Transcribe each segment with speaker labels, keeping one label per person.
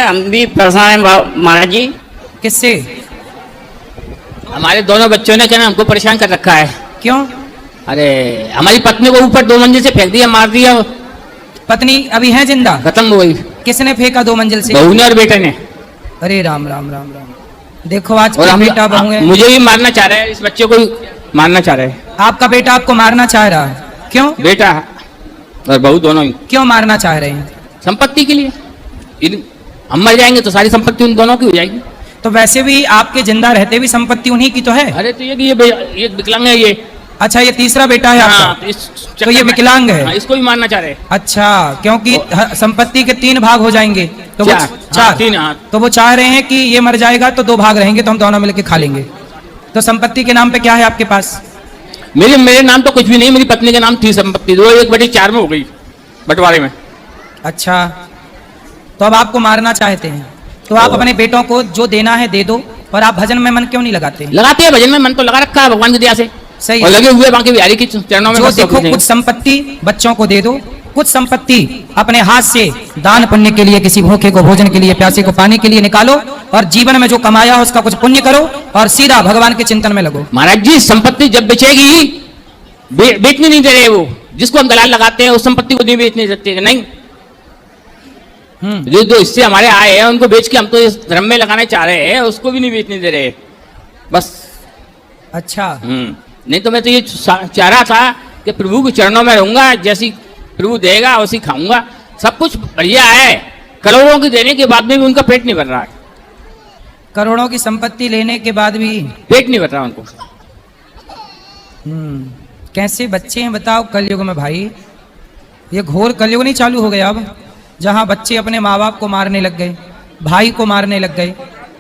Speaker 1: हम भी परेशान हैं महाराज जी।
Speaker 2: किससे?
Speaker 3: हमारे दोनों बच्चों ने क्या ना हमको परेशान कर रखा है।
Speaker 2: क्यों?
Speaker 3: अरे हमारी पत्नी को ऊपर 2 मंजिल से फेंक दिया, मार दिया।
Speaker 2: पत्नी अभी है जिंदा?
Speaker 3: खत्म हो गई।
Speaker 2: किसने फेंका 2 मंजिल से?
Speaker 3: बहू ने और बेटे ने।
Speaker 2: अरे राम राम राम राम। देखो आज
Speaker 3: और
Speaker 2: का
Speaker 3: हम
Speaker 2: बेटा बहू है।
Speaker 3: मुझे भी मारना चाह रहे हैं, इस बच्चे को भी मारना चाह रहे हैं।
Speaker 2: आपका बेटा आपको मारना चाह रहा है? क्यों?
Speaker 3: बेटा और बहू दोनों ही।
Speaker 2: क्यों मारना चाह रहे हैं?
Speaker 3: संपत्ति के लिए। हम मर जाएंगे तो सारी संपत्ति उन दोनों की हो जाएगी।
Speaker 2: तो वैसे भी आपके जिंदा रहते भी संपत्ति उन्हीं की तो है।
Speaker 3: अरे तो ये विकलांग है ये।
Speaker 2: अच्छा, ये तीसरा बेटा है
Speaker 3: हाँ,
Speaker 2: आपका? तो ये विकलांग है।
Speaker 3: हाँ, इसको भी मारना चाह रहे हैं।
Speaker 2: अच्छा, क्योंकि संपत्ति के 3 भाग हो जाएंगे तो वो
Speaker 3: चार। 3।
Speaker 2: तो वो चाह रहे हैं कि ये मर जाएगा तो 2 भाग रहेंगे तो हम दोनों मिलकर खा लेंगे। तो संपत्ति के नाम पे क्या है आपके पास?
Speaker 3: मेरे नाम तो कुछ भी नहीं, मेरी पत्नी के नाम थी संपत्ति, 1/4 में हो गई बंटवारे में।
Speaker 2: अच्छा, तो अब आपको मारना चाहते हैं तो आप अपने बेटों को जो देना है दे दो। और आप भजन में मन क्यों नहीं लगाते?
Speaker 3: लगाते हैं, भजन में मन तो लगा रखा है भगवान की दया से।
Speaker 2: सही
Speaker 3: और लगे हुए बाकी बिहारी के चरणों में।
Speaker 2: जो देखो, कुछ संपत्ति बच्चों को दे दो, कुछ संपत्ति अपने हाथ से दान पुण्य के लिए, किसी भूखे को भोजन के लिए, प्यासे को पानी के लिए निकालो, और जीवन में जो कमाया हो उसका कुछ पुण्य करो और सीधा भगवान के चिंतन में लगो।
Speaker 3: महाराज जी, संपत्ति जब बेचेगी, बेचने नहीं दे रहे वो। जिसको हम दलाल लगाते हैं उस संपत्ति को नहीं बेचने देते। नहीं, जो इससे हमारे आए हैं उनको बेच के हम तो इस धर्म में लगाने चाह रहे हैं, उसको भी नहीं बेचने दे रहे बस।
Speaker 2: अच्छा,
Speaker 3: नहीं तो मैं तो ये चाह रहा था कि प्रभु के चरणों में रहूंगा, जैसी प्रभु देगा वैसी खाऊंगा। सब कुछ बढ़िया है, करोड़ों की देने के बाद में भी उनका पेट नहीं भर रहा है।
Speaker 2: करोड़ों की संपत्ति लेने के बाद भी
Speaker 3: पेट नहीं भर रहा उनको।
Speaker 2: कैसे बच्चे हैं बताओ कलयुग में भाई। ये घोर कलयुग नहीं चालू हो गया अब, जहां बच्चे अपने माँ बाप को मारने लग गए, भाई को मारने लग गए।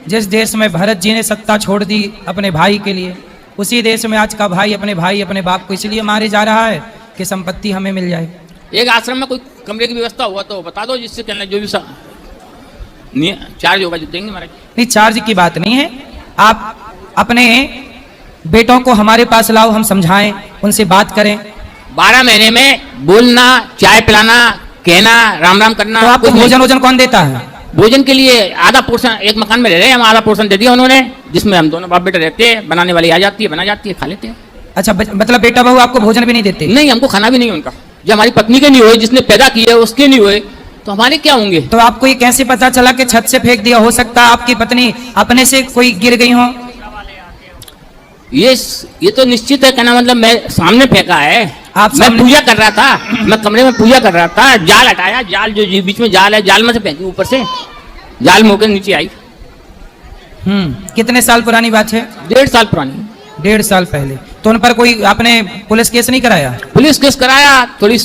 Speaker 2: जिस देश में भरत जी ने सत्ता छोड़ दी अपने भाई के लिए, उसी देश में आज का भाई अपने बाप को इसलिए मारे जा रहा है कि संपत्ति हमें मिल जाए।
Speaker 3: एक आश्रम में कोई कमरे की व्यवस्था हुआ तो बता दो, जिससे कहना जो भी चार्ज होगा जो देंगे महाराज।
Speaker 2: नहीं, चार्ज की बात नहीं है। आप अपने बेटों को हमारे पास लाओ, हम समझाएं, उनसे बात करें।
Speaker 3: 12 महीने में बोलना, चाय पिलाना, कहना, राम राम करना।
Speaker 2: तो आपको भोजन कौन देता है?
Speaker 3: भोजन के लिए आधा पोर्शन, एक मकान में रह रहे हैं हम, आधा पोर्शन दे दिया उन्होंने, जिसमें हम दोनों बाप बेटे रहते हैं। बनाने वाली आ जाती है, बना जाती है, खा लेते हैं।
Speaker 2: अच्छा, मतलब बेटा बहू आपको भोजन भी नहीं देते?
Speaker 3: नहीं, हमको खाना भी नहीं उनका। जो हमारी पत्नी के नहीं हुए, जिसने पैदा किया उसके नहीं हुए, तो हमारे क्या होंगे?
Speaker 2: तो आपको ये कैसे पता चला कि छत से फेंक दिया? हो सकता है आपकी पत्नी अपने से कोई गिर गई हो।
Speaker 3: ये तो निश्चित है, कहना मतलब मैं सामने फेंका है। मैं पूजा कर रहा था, मैं कमरे में पूजा कर रहा था, जाल हटाया, जाल जो बीच में जाल है, जाल में से फेंकी ऊपर से, जाल में होकर नीचे आई।
Speaker 2: कितने साल पुरानी बात है?
Speaker 3: 1.5 साल पुरानी।
Speaker 2: 1.5 साल पहले। तो उन पर कोई आपने पुलिस केस नहीं कराया?
Speaker 3: पुलिस केस कराया, थोड़ी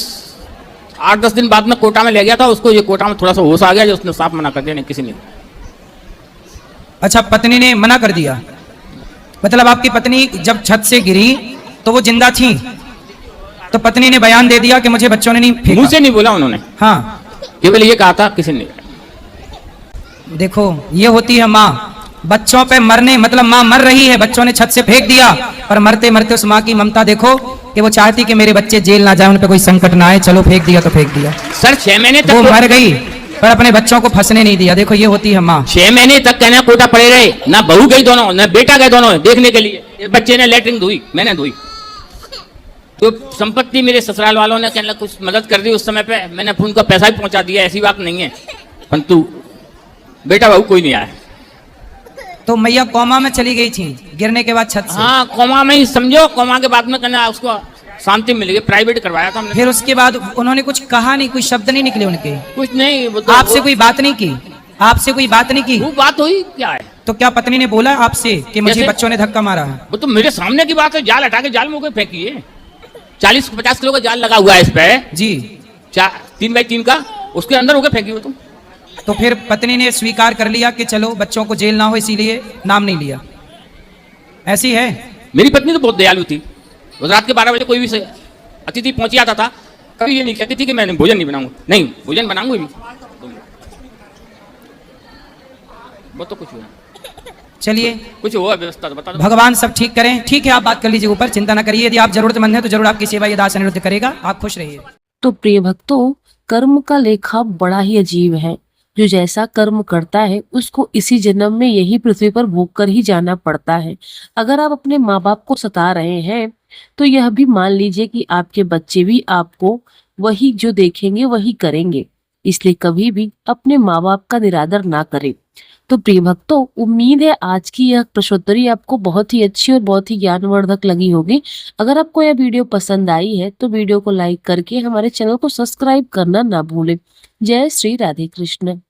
Speaker 3: 8-10 दिन बाद में कोटा में ले गया था उसको। ये कोटा में थोड़ा सा होश आ गया, जो उसने साफ मना कर दिया, नहीं किसी ने।
Speaker 2: अच्छा, पत्नी ने मना कर दिया? मतलब आपकी पत्नी जब छत से गिरी तो वो जिंदा थी, तो पत्नी ने बयान दे दिया कि मुझे बच्चों ने नहीं फेंका?
Speaker 3: मुझसे नहीं बोला उन्होंने।
Speaker 2: हाँ,
Speaker 3: केवल ये कहा था, किसी ने।
Speaker 2: देखो, ये होती है माँ। बच्चों पे मरने मतलब माँ मर रही है, बच्चों ने छत से फेंक दिया, पर मरते मरते उस माँ की ममता देखो कि वो चाहती कि मेरे बच्चे जेल ना जाए, उन पे कोई संकट ना आए, चलो फेंक दिया तो फेंक दिया।
Speaker 3: सर 6 महीने तक
Speaker 2: वो मर गई पर अपने बच्चों को फंसने नहीं दिया। देखो, ये होती है माँ।
Speaker 3: 6 महीने तक कहना कोटा पड़े रहे, ना बहू गई दोनों, ना बेटा गए दोनों देखने के लिए। बच्चे ने लेटरिन धोई, मैंने धोई। तो संपत्ति मेरे ससुराल वालों ने कहना कुछ मदद कर दी उस समय पे, मैंने फोन का पैसा भी पहुंचा दिया, ऐसी बात नहीं है। परंतु बेटा बहू कोई नहीं आया।
Speaker 2: तो मैया कोमा में चली गई थी गिरने के बाद छत से?
Speaker 3: हाँ, कोमा में ही समझो। कोमा के बाद में कहना उसको शांति मिल गई, प्राइवेट करवाया था हमने।
Speaker 2: फिर उसके बाद उन्होंने कुछ कहा नहीं, कोई शब्द नहीं निकले उनके?
Speaker 3: कुछ नहीं।
Speaker 2: आपसे कोई बात नहीं की? आपसे कोई बात नहीं की?
Speaker 3: वो बात हुई क्या है?
Speaker 2: तो क्या पत्नी ने बोला आपसे कि मुझे बच्चों ने धक्का मारा है?
Speaker 3: वो तो मेरे सामने की बात है, जाल हटा के जाल में फेंकी है। 40-50 किलो का जाल लगा हुआ है इस पे जी, 3x3 का, उसके अंदर होकर फेंकी हो तुम।
Speaker 2: तो फिर पत्नी ने स्वीकार कर लिया कि चलो बच्चों को जेल ना हो, इसीलिए नाम नहीं लिया? ऐसी है
Speaker 3: मेरी पत्नी तो बहुत दयालु थी। रात के 12 बजे कोई भी अतिथि पहुंच जाता था, कभी ये नहीं कहती थी कि मैं भोजन नहीं बनाऊंगा। नहीं, भोजन बनाऊंगी भी। वो तो कुछ हुआ।
Speaker 2: चलिए,
Speaker 3: कुछ हुआ व्यवस्था तो बता दो।
Speaker 2: भगवान सब ठीक करें। ठीक है, आप बात कर लीजिए ऊपर, चिंता ना करिए। यदि आप जरूरतमंद हैं तो जरूर आपकी सेवा ये दास अनिरुद्ध करेगा। आप खुश रहिए।
Speaker 4: तो प्रिय भक्तों, कर्म का लेखा बड़ा ही अजीब है। जो जैसा कर्म करता है उसको इसी जन्म में यही पृथ्वी पर भोग कर ही जाना पड़ता है। अगर आप अपने माँ बाप को सता रहे हैं तो यह भी मान लीजिए कि आपके बच्चे भी आपको वही जो देखेंगे वही करेंगे। इसलिए कभी भी अपने माँ बाप का निरादर ना करें। तो प्रिय भक्तों, उम्मीद है आज की यह प्रश्नोत्तरी आपको बहुत ही अच्छी और बहुत ही ज्ञानवर्धक लगी होगी। अगर आपको यह वीडियो पसंद आई है तो वीडियो को लाइक करके हमारे चैनल को सब्सक्राइब करना ना भूलें। जय श्री राधे कृष्ण।